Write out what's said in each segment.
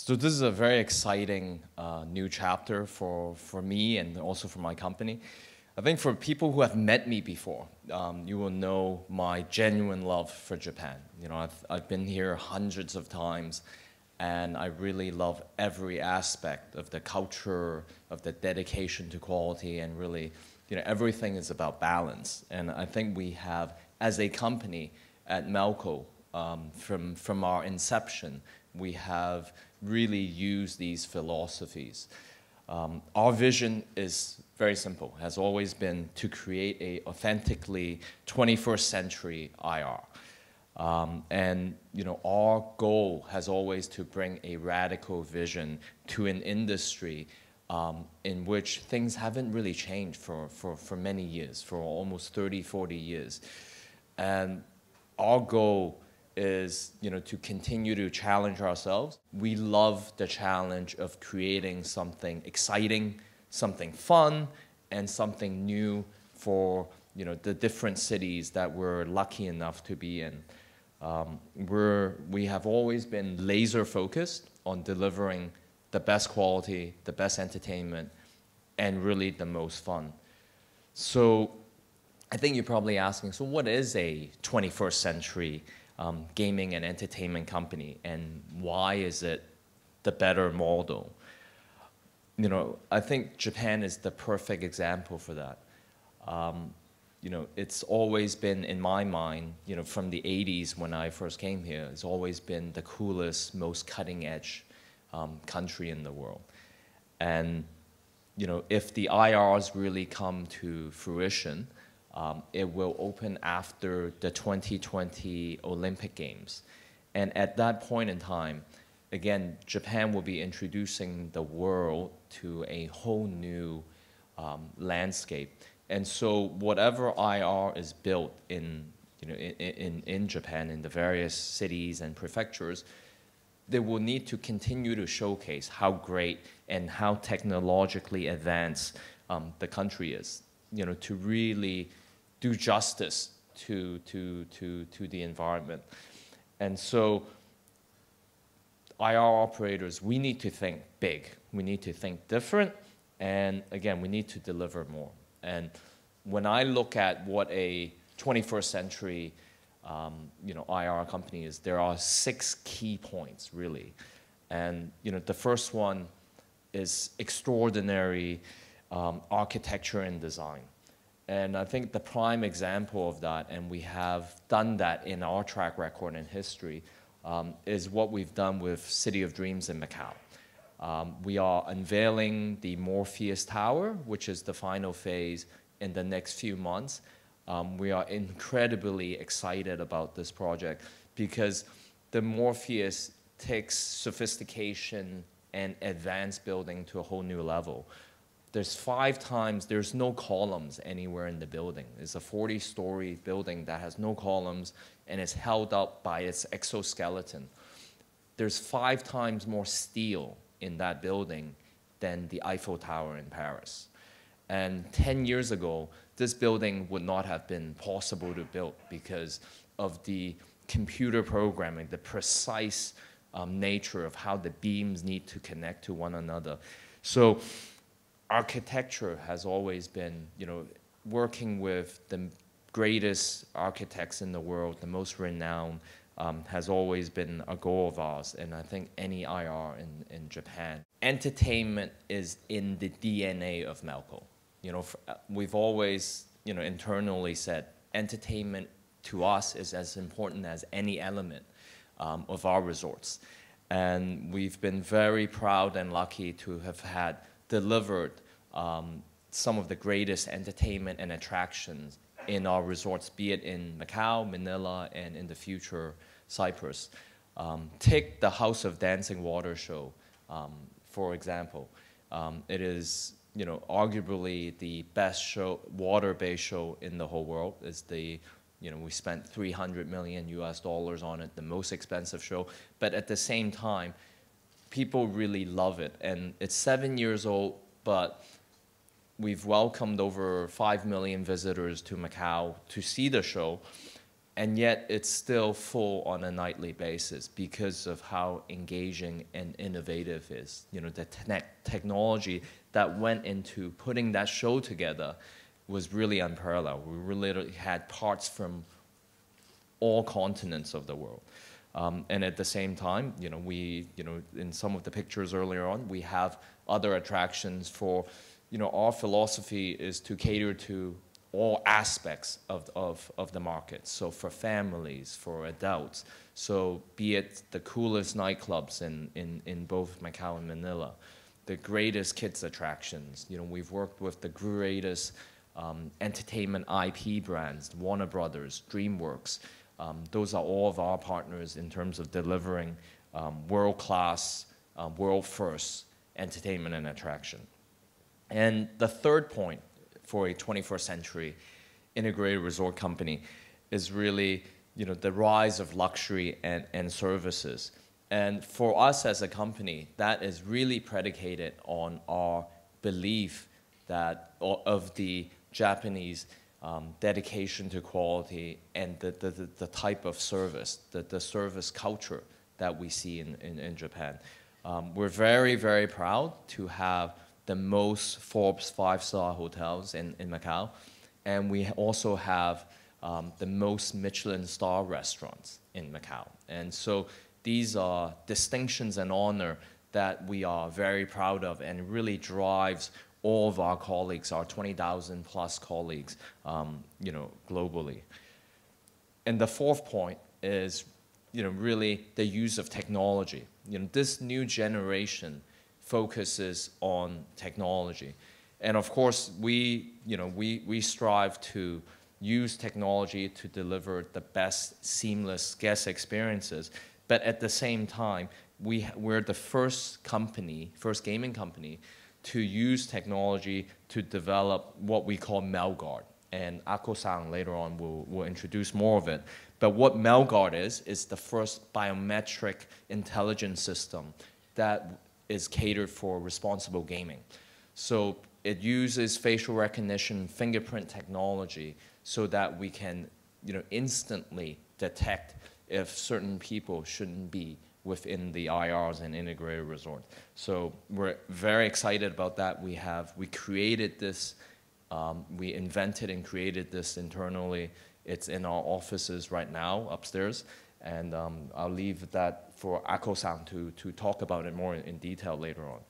So this is a very exciting new chapter for me and also for my company. I think for people who have met me before, you will know my genuine love for Japan. You know, I've been here hundreds of times, and I really love every aspect of the culture, of the dedication to quality, and really, you know, everything is about balance. And I think we have, as a company at Melco, from our inception, we have really used these philosophies. Our vision is very simple, has always been to create a authentically 21st century IR. And you know, our goal has always to bring a radical vision to an industry in which things haven't really changed for many years, for almost 30, 40 years. And our goal is, you know, to continue to challenge ourselves. We love the challenge of creating something exciting, something fun, and something new for, you know, the different cities that we're lucky enough to be in. We have always been laser focused on delivering the best quality, the best entertainment, and really the most fun. So I think you're probably asking, so what is a 21st century gaming and entertainment company, and why is it the better model? You know, I think Japan is the perfect example for that. You know, it's always been, in my mind, you know, from the 80s when I first came here, it's always been the coolest, most cutting-edge country in the world. And, you know, if the IRs really come to fruition, it will open after the 2020 Olympic Games. And at that point in time, again, Japan will be introducing the world to a whole new landscape. And so whatever IR is built in, you know, in Japan, in the various cities and prefectures, they will need to continue to showcase how great and how technologically advanced the country is, you know, to really do justice to the environment. And so IR operators, we need to think big. We need to think different. And again, we need to deliver more. And when I look at what a 21st century you know, IR company is, there are 6 key points, really. And you know, the first one is extraordinary architecture and design. And I think the prime example of that, and we have done that in our track record and history, is what we've done with City of Dreams in Macau. We are unveiling the Morpheus Tower, which is the final phase in the next few months. We are incredibly excited about this project because the Morpheus takes sophistication and advanced building to a whole new level. There's 5 times, there's no columns anywhere in the building. It's a 40-story building that has no columns and is held up by its exoskeleton. There's 5 times more steel in that building than the Eiffel Tower in Paris. And 10 years ago, this building would not have been possible to build because of the computer programming, the precise nature of how the beams need to connect to one another. So architecture has always been, you know, working with the greatest architects in the world, the most renowned, has always been a goal of ours, and I think any IR in Japan. Entertainment is in the DNA of Melco. You know, we've always, you know, internally said entertainment to us is as important as any element of our resorts. And we've been very proud and lucky to have delivered some of the greatest entertainment and attractions in our resorts, be it in Macau, Manila, and in the future, Cyprus. Take the House of Dancing Water show, for example. It is, you know, arguably the best show, water-based show in the whole world. It's the, you know, we spent $300 million on it, the most expensive show. But at the same time, people really love it. And it's 7 years old, but we've welcomed over 5 million visitors to Macau to see the show. and yet it's still full on a nightly basis because of how engaging and innovative it is. You know, the technology that went into putting that show together was really unparalleled. We really had parts from all continents of the world. And at the same time, you know, in some of the pictures earlier on, we have other attractions for, you know, our philosophy is to cater to all aspects of the market. So for families, for adults, so be it the coolest nightclubs in both Macau and Manila, the greatest kids attractions. You know, we've worked with the greatest entertainment IP brands, Warner Brothers, DreamWorks. Those are all of our partners in terms of delivering world-class, world-first entertainment and attraction. And the third point for a 21st century integrated resort company is really, you know, the rise of luxury and services. And for us as a company, that is really predicated on our belief that of the Japanese dedication to quality and the type of service, the service culture that we see in Japan. We're very, very proud to have the most Forbes 5-star hotels in Macau, and we also have the most Michelin star restaurants in Macau. And so these are distinctions and honor that we are very proud of, and really drives all of our colleagues, our 20,000 plus colleagues, you know, globally. And the fourth point is, you know, really the use of technology. You know, this new generation focuses on technology. And of course, we strive to use technology to deliver the best seamless guest experiences. But at the same time, we're the first gaming company to use technology to develop what we call Melguard. And Ako-san later on will introduce more of it. But what Melguard is the first biometric intelligence system that is catered for responsible gaming. So it uses facial recognition, fingerprint technology, so that we can, you know, instantly detect if certain people shouldn't be within the IRs and integrated resort. So we're very excited about that. We created this, we invented and created this internally. It's in our offices right now upstairs. And I'll leave that for Ako-san to talk about it more in detail later on.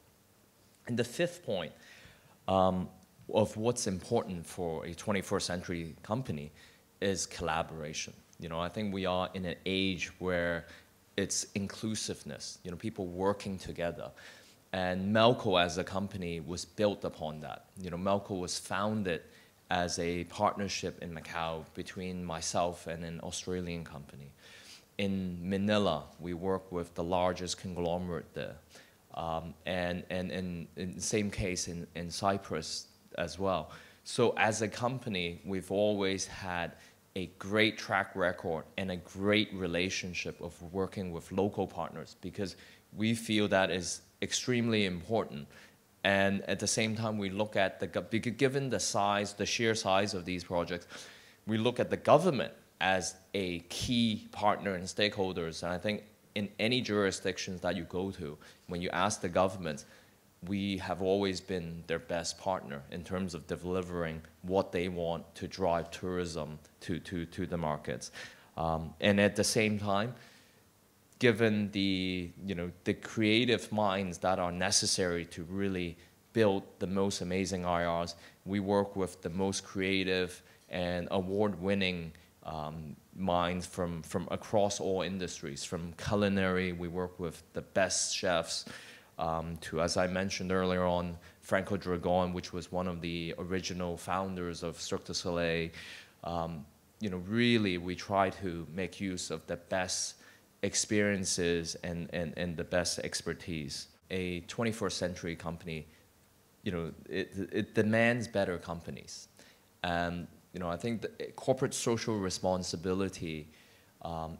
And the fifth point of what's important for a 21st century company is collaboration. You know, I think we are in an age where it's inclusiveness, you know, people working together. And Melco as a company was built upon that. You know, Melco was founded as a partnership in Macau between myself and an Australian company. In Manila, we work with the largest conglomerate there. And in the same case in Cyprus as well. So as a company, we've always had a great track record and a great relationship of working with local partners, because we feel that is extremely important. And at the same time, we look at given the size, the sheer size of these projects, we look at the government as a key partner and stakeholders. And I think in any jurisdictions that you go to, when you ask the government, we have always been their best partner in terms of delivering what they want to drive tourism to the markets. And at the same time, given the creative minds that are necessary to really build the most amazing IRs, we work with the most creative and award-winning minds from across all industries. From culinary, we work with the best chefs, to, as I mentioned earlier on, Franco Dragon, which was one of the original founders of Cirque du Soleil. You know, really, we try to make use of the best experiences and the best expertise. A 21st century company, you know, it demands better companies. And, you know, I think the corporate social responsibility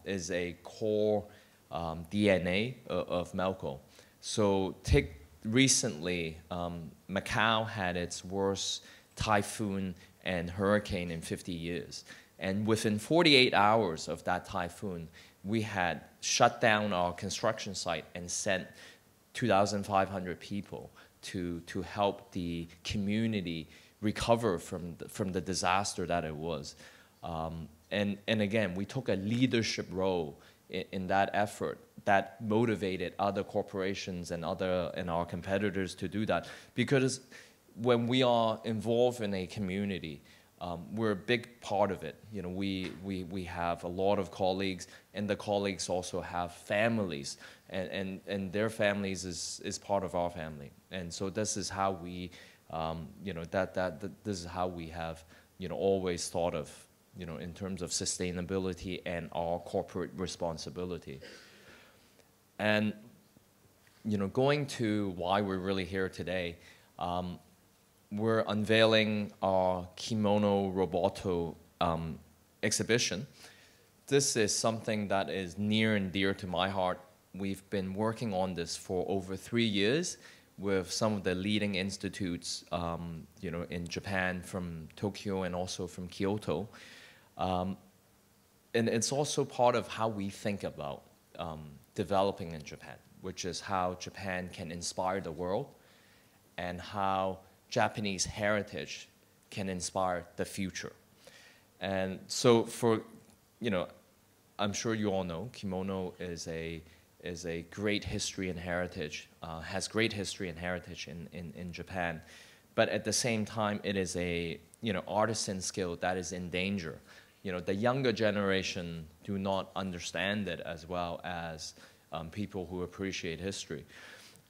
is a core DNA of Melco. So take recently, Macau had its worst typhoon and hurricane in 50 years. And within 48 hours of that typhoon, we had shut down our construction site and sent 2,500 people to help the community recover from the disaster that it was. And again, we took a leadership role in that effort that motivated other corporations and our competitors to do that. Because when we are involved in a community, we're a big part of it. You know, we have a lot of colleagues, and the colleagues also have families, and their families is part of our family. And so this is how we, you know, this is how we have, you know, always thought of, you know, in terms of sustainability and our corporate responsibility. And, you know, going to why we're really here today, we're unveiling our Kimono Roboto exhibition. This is something that is near and dear to my heart. We've been working on this for over 3 years with some of the leading institutes, you know, in Japan, from Tokyo and also from Kyoto. And it's also part of how we think about developing in Japan, which is how Japan can inspire the world and how Japanese heritage can inspire the future. And so for, you know, I'm sure you all know, kimono is a great history and heritage, has great history and heritage in Japan. But at the same time, it is a, you know, artisan skill that is in danger. You know, the younger generation do not understand it as well as people who appreciate history.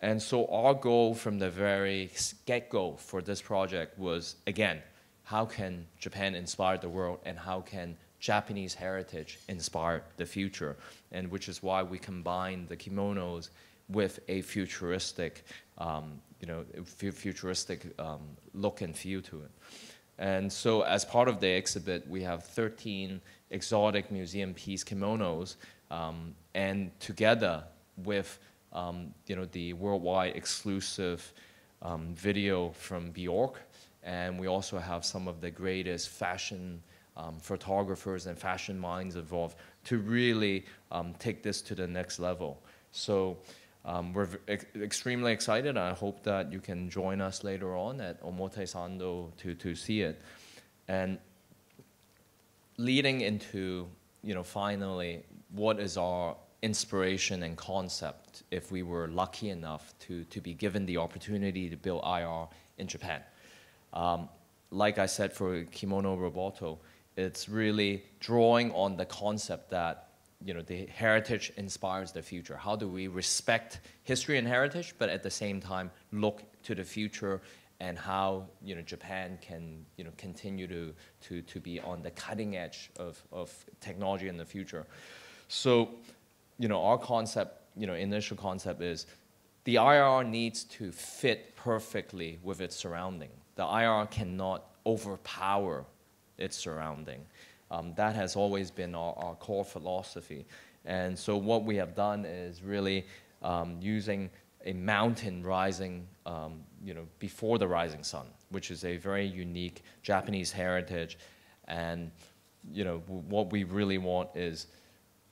And so our goal from the very get-go for this project was, again, how can Japan inspire the world, and how can Japanese heritage inspire the future? And which is why we combine the kimonos with a futuristic, you know, futuristic look and feel to it. And so as part of the exhibit, we have 13 exotic museum piece kimonos, and together with you know, the worldwide exclusive video from Bjork, and we also have some of the greatest fashion photographers and fashion minds involved to really take this to the next level. So we're extremely excited. I hope that you can join us later on at Omotesando to see it. And leading into, you know, finally, what is our inspiration and concept if we were lucky enough to be given the opportunity to build IR in Japan. Like I said, for Kimono Roboto, it's really drawing on the concept that, you know, the heritage inspires the future. How do we respect history and heritage, but at the same time look to the future, and how, you know, Japan can, you know, continue to be on the cutting edge of technology in the future. So, you know, our concept, you know, initial concept is the IR needs to fit perfectly with its surrounding. The IR cannot overpower its surrounding. That has always been our core philosophy. And so what we have done is really using a mountain rising, you know, before the rising sun, which is a very unique Japanese heritage. And, you know, what we really want is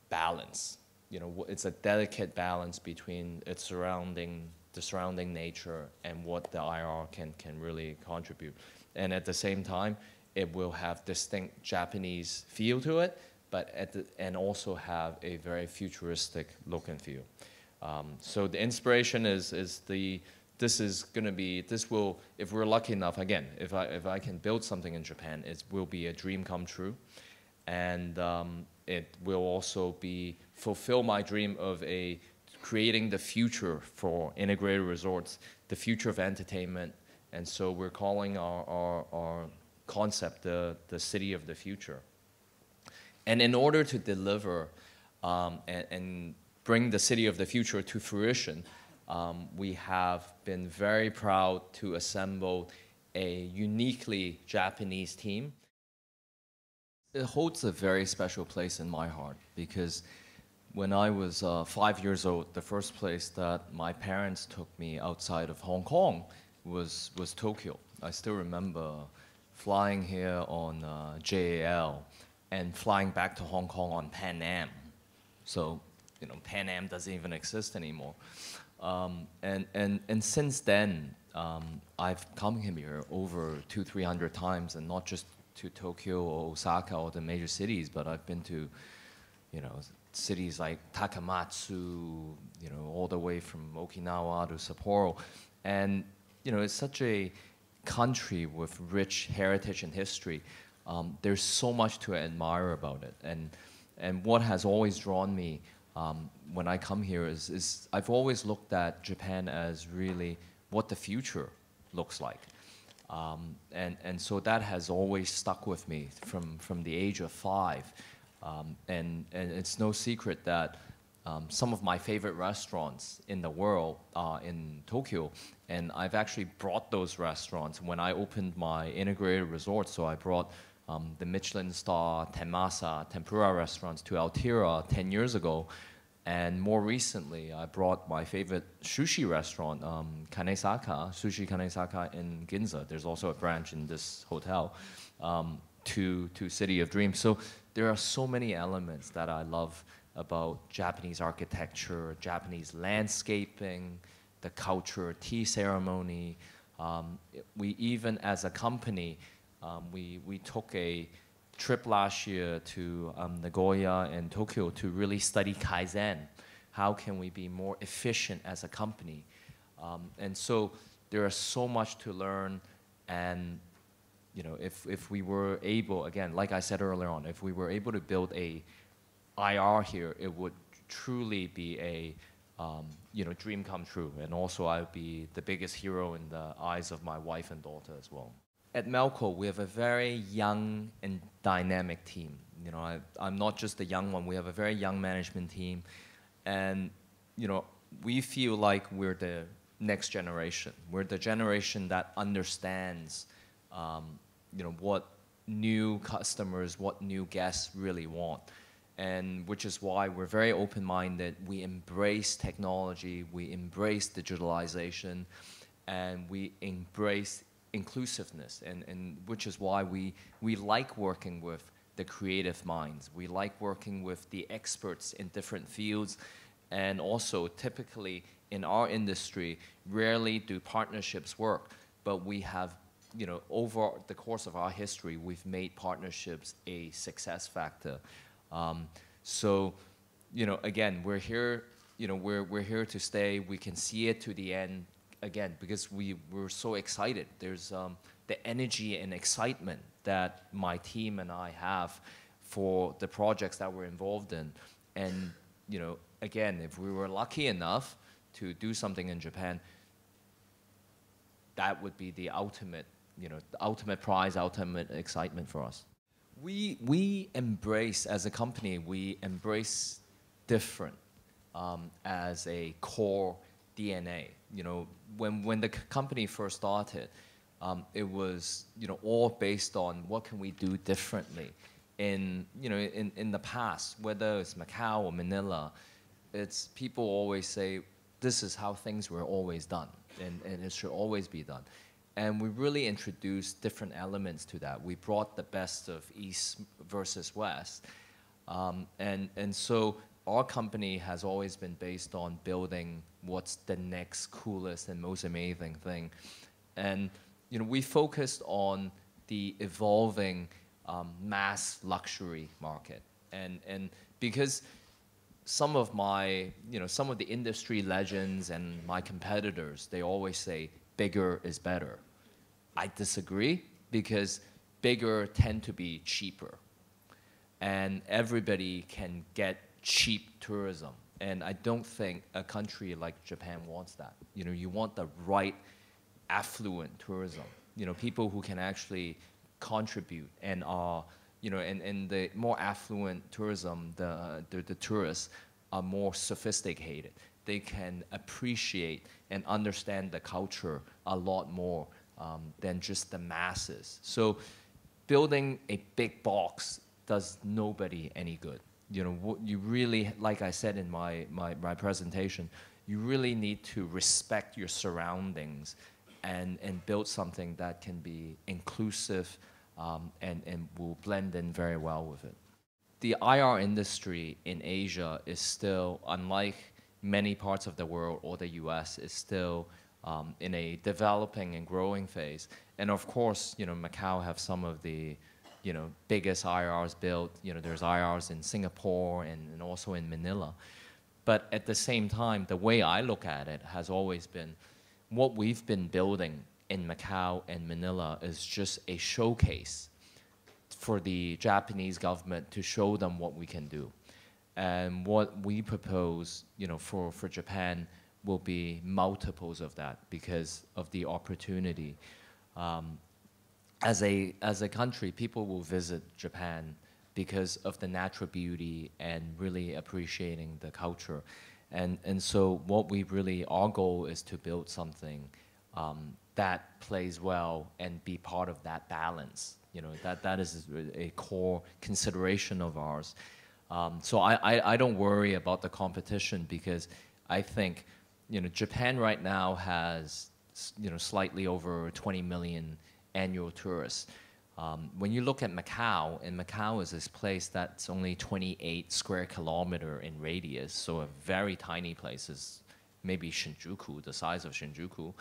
balance. You know, it's a delicate balance between the surrounding nature and what the IR can really contribute. And at the same time, it will have distinct Japanese feel to it, but and also have a very futuristic look and feel. So the inspiration is this will, if we're lucky enough, again, if I can build something in Japan, it will be a dream come true. And it will also fulfill my dream of creating the future for integrated resorts, the future of entertainment. And so we're calling our concept the city of the future. And in order to deliver and bring the city of the future to fruition, we have been very proud to assemble a uniquely Japanese team. It holds a very special place in my heart because when I was 5 years old, the first place that my parents took me outside of Hong Kong was Tokyo. I still remember flying here on JAL and flying back to Hong Kong on Pan Am. So, Pan Am doesn't even exist anymore. And since then, I've come here over 200-300 times, and not just to Tokyo or Osaka or the major cities, but I've been to, cities like Takamatsu, all the way from Okinawa to Sapporo. And, it's such a country with rich heritage and history. There's so much to admire about it. And what has always drawn me when I come here is I've always looked at Japan as really what the future looks like. And so that has always stuck with me from the age of 5. And it's no secret that some of my favorite restaurants in the world are in Tokyo, and I've actually brought those restaurants when I opened my integrated resort. So I brought the Michelin star Tenmasa tempura restaurants to Altira 10 years ago, and more recently I brought my favorite sushi restaurant, Sushi Kanesaka in Ginza. There's also a branch in this hotel, to City of Dreams. So there are so many elements that I love about Japanese architecture, Japanese landscaping, the culture, tea ceremony. We even, as a company, we took a trip last year to Nagoya and Tokyo to really study Kaizen. How can we be more efficient as a company? And so there is so much to learn, and if we were able, again, like I said earlier on, if we were able to build a IR here, it would truly be a dream come true. And also I would be the biggest hero in the eyes of my wife and daughter as well. At Melco, we have a very young and dynamic team. I'm not just the young one. We have a very young management team. And, we feel like we're the next generation. We're the generation that understands, what new customers, what new guests really want. And which is why we're very open-minded. We embrace technology, we embrace digitalization, and we embrace inclusiveness, and which is why we like working with the creative minds. We like working with the experts in different fields, and also typically in our industry, rarely do partnerships work, but we have, over the course of our history, we've made partnerships a success factor. So, again, we're here, we're here to stay. We can see it to the end, again, because we're so excited. There's the energy and excitement that my team and I have for the projects that we're involved in. And, again, if we were lucky enough to do something in Japan, that would be the ultimate, the ultimate prize, ultimate excitement for us. We embrace, as a company, we embrace different as a core DNA. When the company first started, it was all based on what can we do differently. In the past, whether it's Macau or Manila, it's people always say this is how things were always done, and it should always be done. And we really introduced different elements to that. We brought the best of East versus West. And so our company has always been based on building what's the next coolest and most amazing thing. And we focused on the evolving mass luxury market. And because some of the industry legends and my competitors, they always say bigger is better. I disagree, because bigger tend to be cheaper, and everybody can get cheap tourism. And I don't think a country like Japan wants that. You want the right affluent tourism. People who can actually contribute and are, and the more affluent tourism, the tourists are more sophisticated. They can appreciate and understand the culture a lot more than just the masses. So building a big box does nobody any good. You really, like I said in my presentation, you really need to respect your surroundings and build something that can be inclusive, and will blend in very well with it. The IR industry in Asia is still, unlike many parts of the world or the US, is still in a developing and growing phase. And of course, Macau have some of the, biggest IRs built. There's IRs in Singapore and also in Manila. But at the same time, the way I look at it has always been what we've been building in Macau and Manila is just a showcase for the Japanese government to show them what we can do. And what we propose, for Japan will be multiples of that because of the opportunity. As a country, people will visit Japan because of the natural beauty and really appreciating the culture. And so what we really, our goal is to build something that plays well and be part of that balance. That is a core consideration of ours. So I don't worry about the competition because I think, Japan right now has, slightly over 20 million annual tourists. When you look at Macau, and Macau is this place that's only 28 square kilometer in radius, so a very tiny place, is maybe Shinjuku, the size of Shinjuku.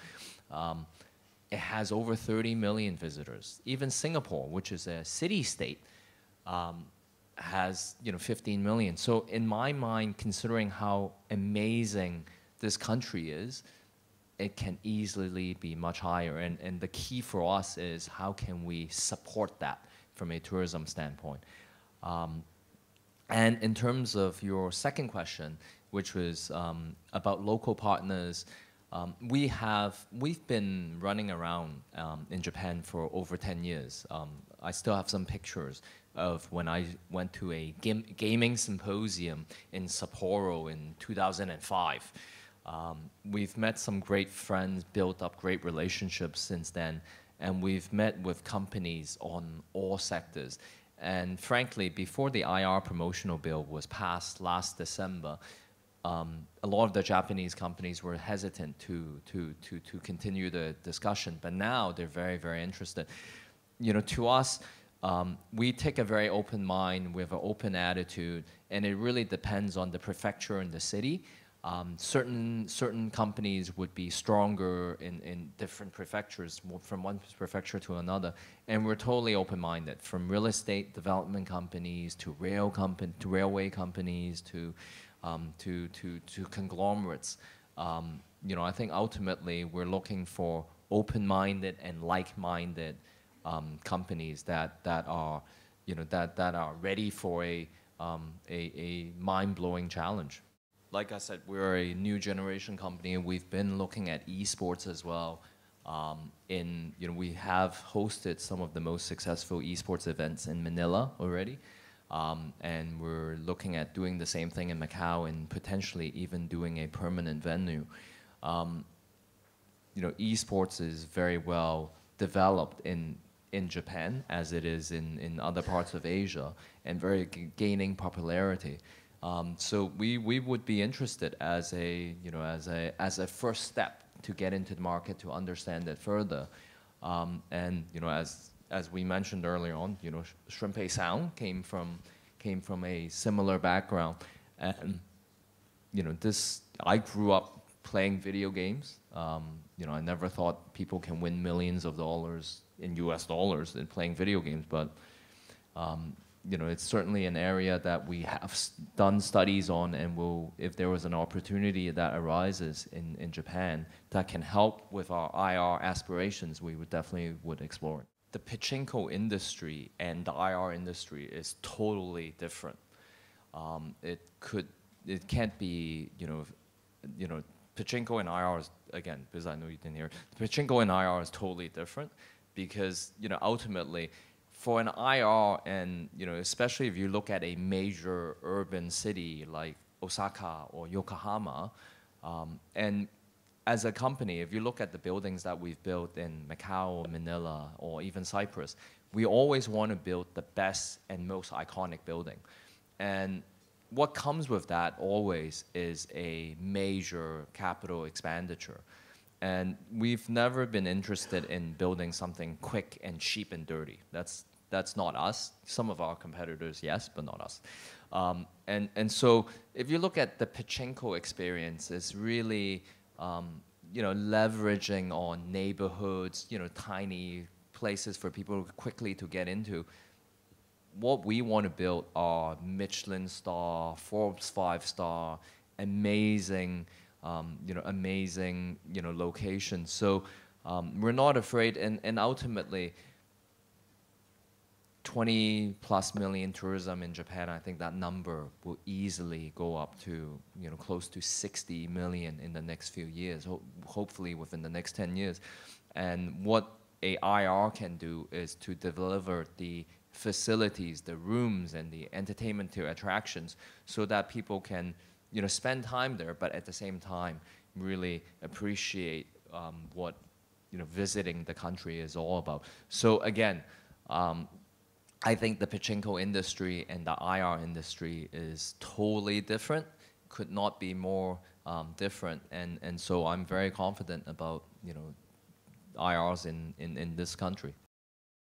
It has over 30 million visitors. Even Singapore, which is a city-state, has 15 million. So in my mind, considering how amazing this country is, it can easily be much higher. And the key for us is how can we support that from a tourism standpoint. And in terms of your second question, which was about local partners, we've been running around in Japan for over 10 years. I still have some pictures of when I went to a gaming symposium in Sapporo in 2005. We've met some great friends, built up great relationships since then, and we've met with companies on all sectors. And frankly, before the IR promotional bill was passed last December, a lot of the Japanese companies were hesitant to continue the discussion, but now they're very, very interested. To us, we take a very open mind, we have an open attitude, and it really depends on the prefecture and the city. Certain companies would be stronger in different prefectures, from one prefecture to another, and we're totally open-minded. From real estate development companies to railway companies to conglomerates. I think ultimately we're looking for open-minded and like-minded companies that are ready for a mind-blowing challenge. Like I said, we're a new generation company, and we've been looking at esports as well. We have hosted some of the most successful esports events in Manila already, and we're looking at doing the same thing in Macau and potentially even doing a permanent venue. Esports is very well developed in Japan as it is in other parts of Asia, and very gaining popularity. So we would be interested as a first step to get into the market to understand it further. As we mentioned earlier on, Shrimpei Sound came from a similar background, and I grew up playing video games. I never thought people can win millions of dollars in US dollars in playing video games, but it's certainly an area that we have done studies on, and if there was an opportunity that arises in Japan that can help with our IR aspirations, we would definitely explore it. The pachinko industry and the IR industry is totally different. It can't be, pachinko and IR is, again, because I know you didn't hear, pachinko and IR is totally different because, ultimately, for an IR, and especially if you look at a major urban city like Osaka or Yokohama, and as a company, if you look at the buildings that we've built in Macau, Manila, or even Cyprus, we always want to build the best and most iconic building. And what comes with that always is a major capital expenditure. And we've never been interested in building something quick and cheap and dirty. That's not us. Some of our competitors, yes, but not us. And so if you look at the pachinko experience, it's really leveraging on neighborhoods, tiny places for people quickly to get into. What we want to build are Michelin star, Forbes 5-star, amazing, locations. So we're not afraid, and ultimately, 20 plus million tourism in Japan, I think that number will easily go up to close to 60 million in the next few years, hopefully within the next 10 years. And what a IR can do is to deliver the facilities, the rooms, and the entertainment to attractions so that people can spend time there, but at the same time really appreciate what visiting the country is all about. So again, I think the pachinko industry and the IR industry is totally different, could not be more different, and so I'm very confident about IRs in this country.